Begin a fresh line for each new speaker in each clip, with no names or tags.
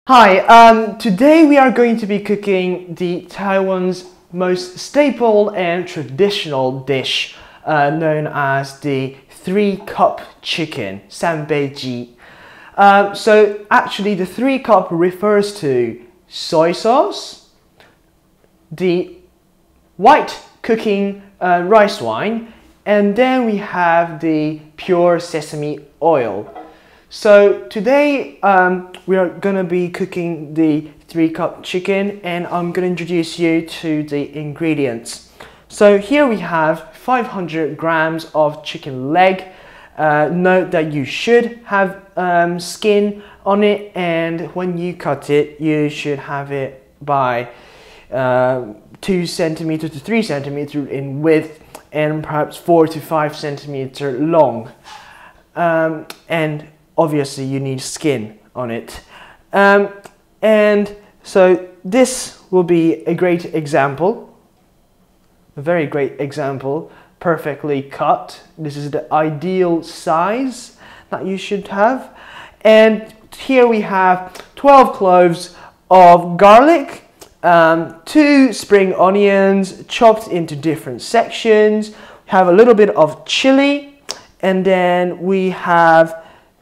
Hi, today we are going to be cooking the Taiwan's most staple and traditional dish known as the 3-cup chicken, sanbeiji. So actually the 3-cup refers to soy sauce, the white cooking rice wine, and then we have the pure sesame oil. So today we are going to be cooking the 3-cup chicken, and I'm going to introduce you to the ingredients. So here we have 500 grams of chicken leg. Note that you should have skin on it, and when you cut it you should have it by 2 centimeters to 3 centimeters in width and perhaps 4 to 5 centimeters long. And obviously you need skin on it. And so this will be a great example, a very great example, perfectly cut. This is the ideal size that you should have. And here we have 12 cloves of garlic, 2 spring onions chopped into different sections. We have a little bit of chili, and then we have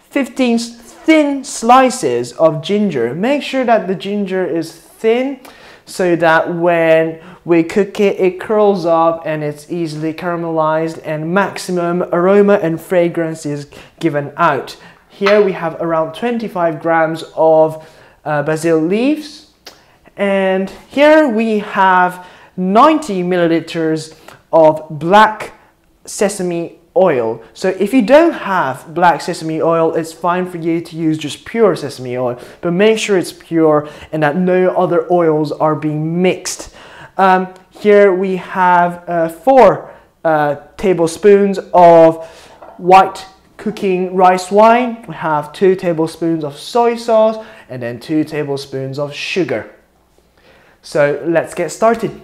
15 thin slices of ginger. Make sure that the ginger is thin so that when we cook it, it curls up and it's easily caramelized and maximum aroma and fragrance is given out. Here we have around 25 grams of basil leaves, and here we have 90 milliliters of black sesame oil. So if you don't have black sesame oil, it's fine for you to use just pure sesame oil, but make sure it's pure and that no other oils are being mixed. Here we have 4 tablespoons of white cooking rice wine. We have 2 tablespoons of soy sauce and then 2 tablespoons of sugar. So let's get started.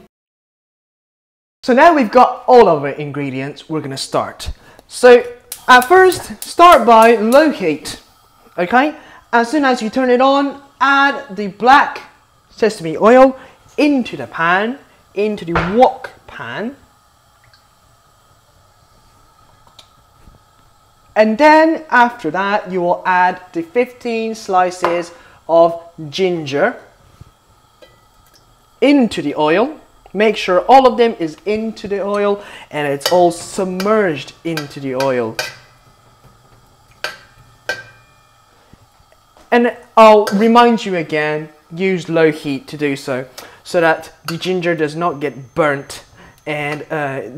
So now we've got all of our ingredients, we're going to start. So at first, start by low heat, okay? As soon as you turn it on, add the black sesame oil into the pan, into the wok pan. And then after that, you will add the 15 slices of ginger into the oil. Make sure all of them is into the oil and it's all submerged into the oil. And I'll remind you again, use low heat to do so that the ginger does not get burnt and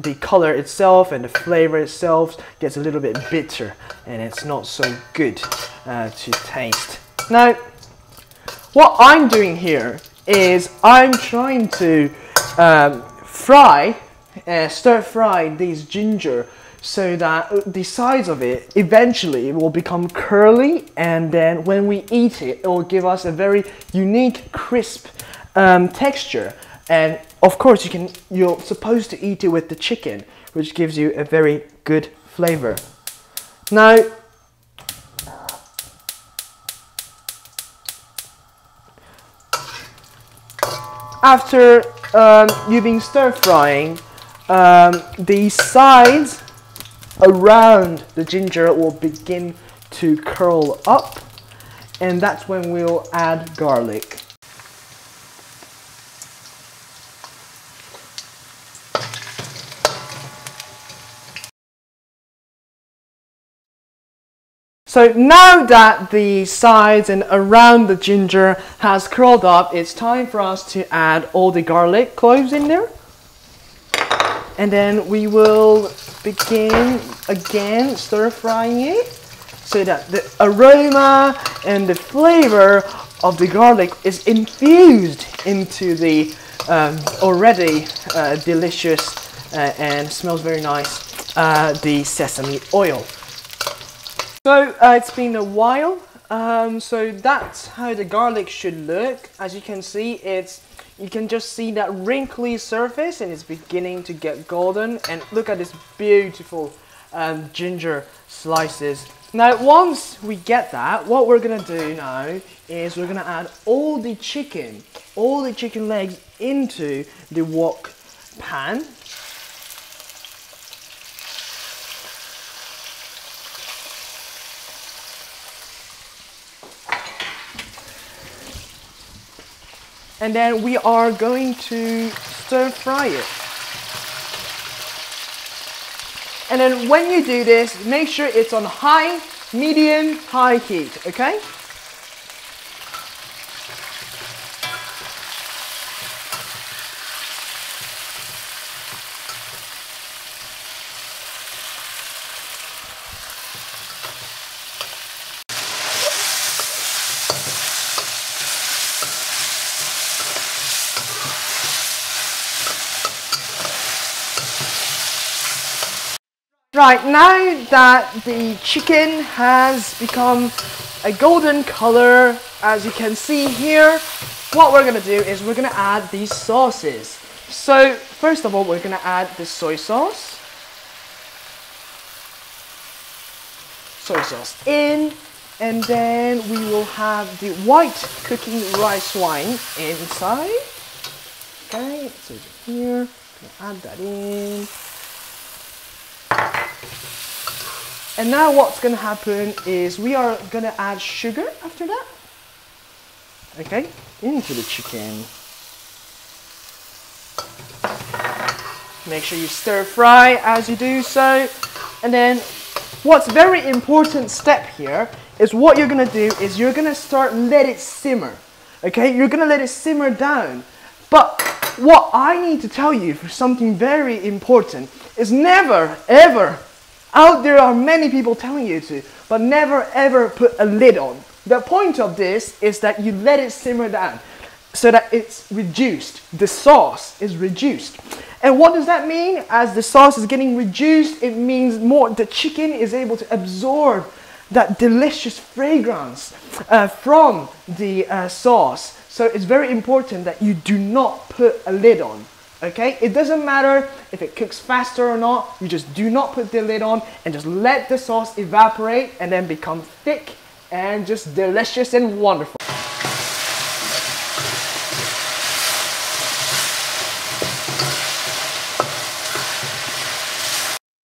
the color itself and the flavor itself gets a little bit bitter and it's not so good to taste. Now, what I'm doing here is I'm trying to stir fry these ginger so that the sides of it eventually will become curly, and then when we eat it, it will give us a very unique crisp texture. And of course you're supposed to eat it with the chicken, which gives you a very good flavor. Now after you've been stir frying, the sides around the ginger will begin to curl up, and that's when we'll add garlic. So now that the sides and around the ginger has curled up, it's time for us to add all the garlic cloves in there. And then we will begin again stir frying it so that the aroma and the flavor of the garlic is infused into the already delicious and smells very nice the sesame oil. So it's been a while, so that's how the garlic should look. As you can see, you can just see that wrinkly surface and it's beginning to get golden. And look at this beautiful ginger slices Now, once we get that, what we're gonna do now is we're gonna add all the chicken legs into the wok pan. And then we are going to stir fry it. And then when you do this, make sure it's on high, medium, high heat, okay? Right, now that the chicken has become a golden color, as you can see here, what we're going to do is we're going to add these sauces. So, first of all, we're going to add the soy sauce. Soy sauce in, and then we will have the white cooking rice wine inside. Okay, so here, add that in. And now what's going to happen is we are going to add sugar after that. Okay, into the chicken. Make sure you stir fry as you do so. And then what's very important step here is what you're going to do is you're going to let it simmer. Okay, you're going to let it simmer down. But what I need to tell you for something very important is never ever, out there are many people telling you to, but never ever put a lid on. The point of this is that you let it simmer down so that it's reduced. The sauce is reduced. And what does that mean? As the sauce is getting reduced, it means the chicken is able to absorb that delicious fragrance from the sauce. So it's very important that you do not put a lid on. Okay, it doesn't matter if it cooks faster or not, you just do not put the lid on and just let the sauce evaporate and then become thick and just delicious and wonderful.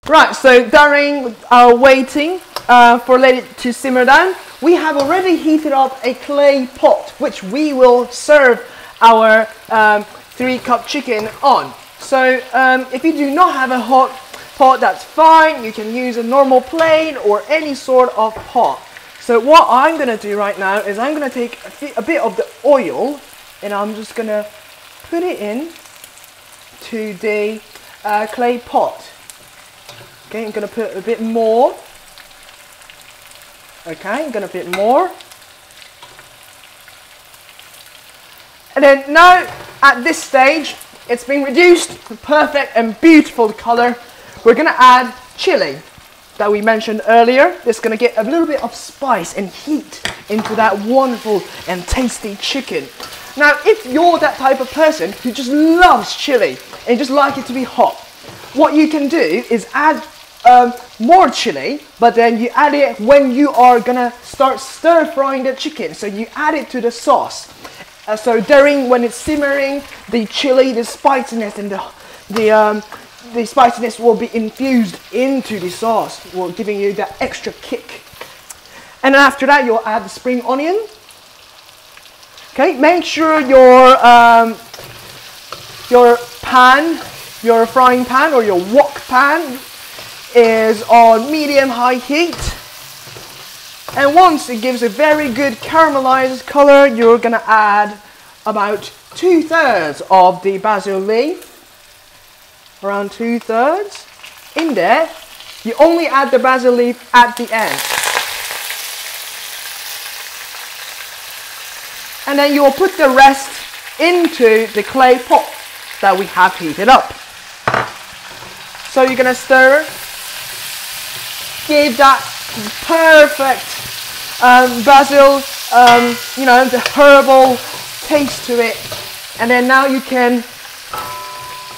Right, so during our waiting for it to simmer down, we have already heated up a clay pot which we will serve our 3-cup chicken on. So if you do not have a hot pot, that's fine. You can use a normal plate or any sort of pot. So what I'm going to do right now is I'm going to take a bit of the oil and I'm just going to put it in to the clay pot. Okay, I'm going to put a bit more. Okay, I'm going to put more. And then now, at this stage, it's been reduced to perfect and beautiful color. We're going to add chili that we mentioned earlier. It's going to get a little bit of spice and heat into that wonderful and tasty chicken. Now, if you're that type of person who just loves chili and just like it to be hot, what you can do is add more chili, but then you add it when you are going to start stir frying the chicken. So you add it to the sauce. So when it's simmering, the chili, the spiciness, and the spiciness will be infused into the sauce, giving you that extra kick. And then after that, you'll add the spring onion. Okay, make sure your pan, your frying pan or your wok pan is on medium-high heat. And once it gives a very good caramelized color, you're going to add about 2/3 of the basil leaf. Around 2/3 in there. You only add the basil leaf at the end. And then you will put the rest into the clay pot that we have heated up. So you're going to stir, give that perfect basil, the herbal taste to it. And then now you can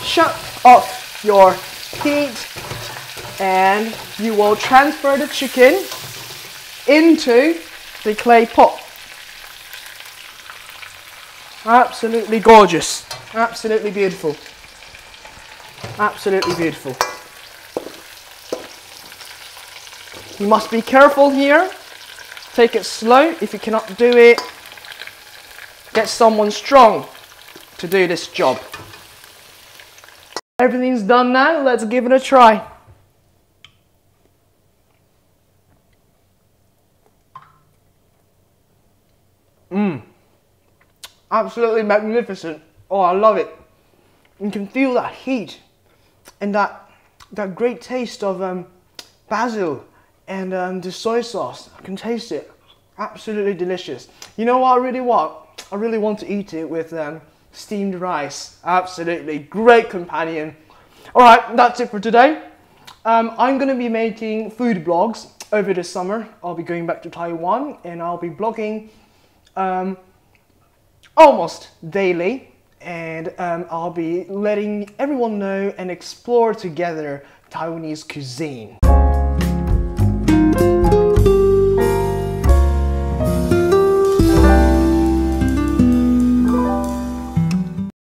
shut off your heat and you will transfer the chicken into the clay pot. Absolutely gorgeous. Absolutely beautiful. Absolutely beautiful. You must be careful here. Take it slow. If you cannot do it, get someone strong to do this job. Everything's done now. Let's give it a try. Absolutely magnificent. Oh, I love it. You can feel that heat and that great taste of basil and the soy sauce. I can taste it. Absolutely delicious. You know what I really want? I really want to eat it with steamed rice. Absolutely great companion. Alright, that's it for today. I'm going to be making food blogs over the summer. I'll be going back to Taiwan and I'll be blogging almost daily, and I'll be letting everyone know and explore together Taiwanese cuisine.